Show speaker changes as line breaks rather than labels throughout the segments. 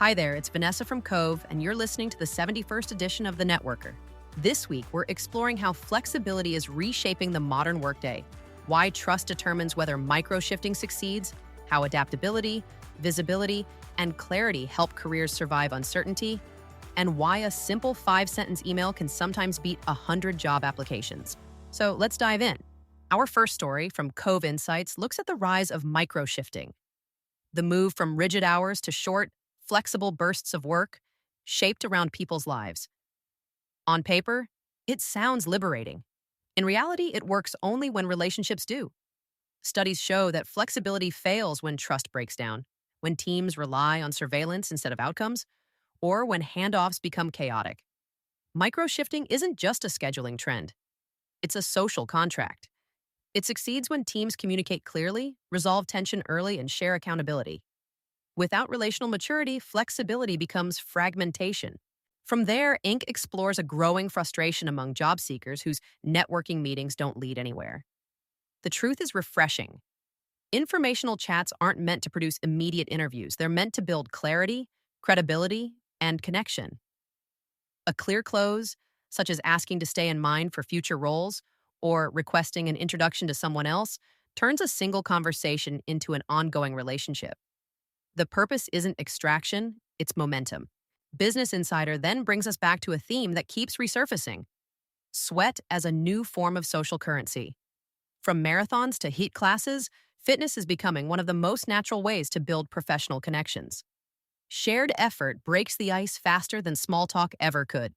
Hi there, it's Vanessa from Cove, and you're listening to the 71st edition of The Networker. This week, we're exploring how flexibility is reshaping the modern workday, why trust determines whether microshifting succeeds, how adaptability, visibility, and clarity help careers survive uncertainty, and why a simple 5-sentence email can sometimes beat 100 job applications. So let's dive in. Our first story from Cove Insights looks at the rise of microshifting, the move from rigid hours to short, flexible bursts of work shaped around people's lives. On paper, it sounds liberating. In reality, it works only when relationships do. Studies show that flexibility fails when trust breaks down, when teams rely on surveillance instead of outcomes, or when handoffs become chaotic. Microshifting isn't just a scheduling trend. It's a social contract. It succeeds when teams communicate clearly, resolve tension early, and share accountability. Without relational maturity, flexibility becomes fragmentation. From there, Inc. explores a growing frustration among job seekers whose networking meetings don't lead anywhere. The truth is refreshing. Informational chats aren't meant to produce immediate interviews. They're meant to build clarity, credibility, and connection. A clear close, such as asking to stay in mind for future roles or requesting an introduction to someone else, turns a single conversation into an ongoing relationship. The purpose isn't extraction, it's momentum. Business Insider then brings us back to a theme that keeps resurfacing: sweat as a new form of social currency. From marathons to heat classes, fitness is becoming one of the most natural ways to build professional connections. Shared effort breaks the ice faster than small talk ever could.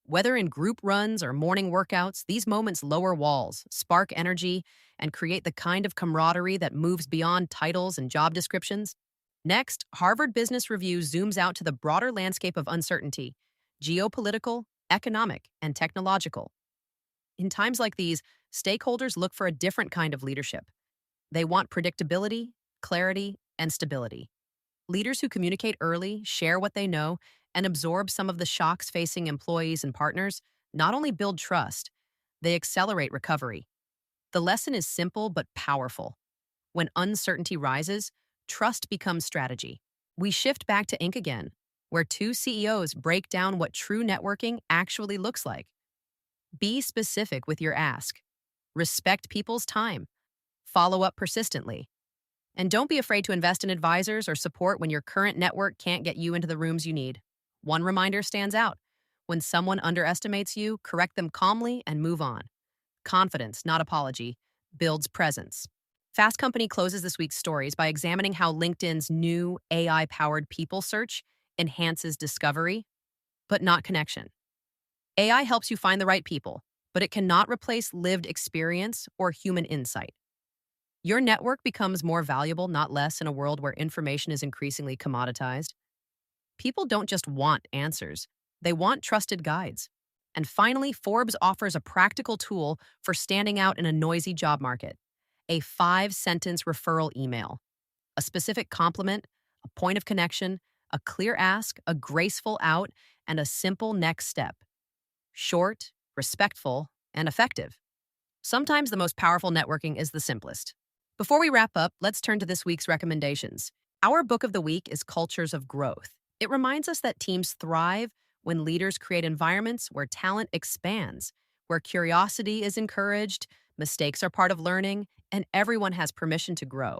Whether in group runs or morning workouts, these moments lower walls, spark energy, and create the kind of camaraderie that moves beyond titles and job descriptions. Next, Harvard Business Review zooms out to the broader landscape of uncertainty: geopolitical, economic, and technological. In times like these, stakeholders look for a different kind of leadership. They want predictability, clarity, and stability. Leaders who communicate early, share what they know, and absorb some of the shocks facing employees and partners not only build trust, they accelerate recovery. The lesson is simple but powerful. When uncertainty rises, trust becomes strategy. We shift back to Inc. again, where two CEOs break down what true networking actually looks like. Be specific with your ask. Respect people's time. Follow up persistently. And don't be afraid to invest in advisors or support when your current network can't get you into the rooms you need. One reminder stands out: when someone underestimates you, correct them calmly and move on. Confidence, not apology, builds presence. Fast Company closes this week's stories by examining how LinkedIn's new AI-powered people search enhances discovery, but not connection. AI helps you find the right people, but it cannot replace lived experience or human insight. Your network becomes more valuable, not less, in a world where information is increasingly commoditized. People don't just want answers, they want trusted guides. And finally, Forbes offers a practical tool for standing out in a noisy job market: a 5-sentence referral email. A specific compliment, a point of connection, a clear ask, a graceful out, and a simple next step. Short, respectful, and effective. Sometimes the most powerful networking is the simplest. Before we wrap up, let's turn to this week's recommendations. Our book of the week is Cultures of Growth. It reminds us that teams thrive when leaders create environments where talent expands, where curiosity is encouraged, mistakes are part of learning, and everyone has permission to grow.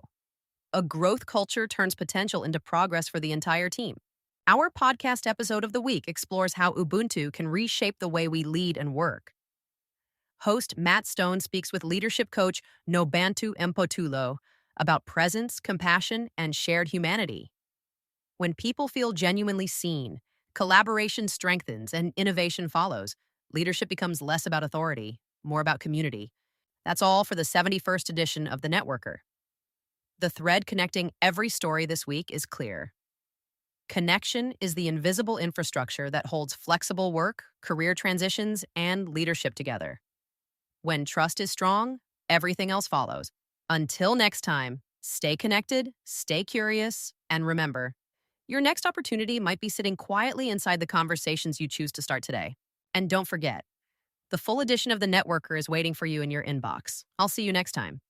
A growth culture turns potential into progress for the entire team. Our podcast episode of the week explores how Ubuntu can reshape the way we lead and work. Host Matt Stone speaks with leadership coach Nobantu Mpotulo about presence, compassion, and shared humanity. When people feel genuinely seen, collaboration strengthens and innovation follows. Leadership becomes less about authority, more about community. That's all for the 71st edition of The Networker. The thread connecting every story this week is clear. Connection is the invisible infrastructure that holds flexible work, career transitions, and leadership together. When trust is strong, everything else follows. Until next time, stay connected, stay curious, and remember, your next opportunity might be sitting quietly inside the conversations you choose to start today. And don't forget, the full edition of The Networker is waiting for you in your inbox. I'll see you next time.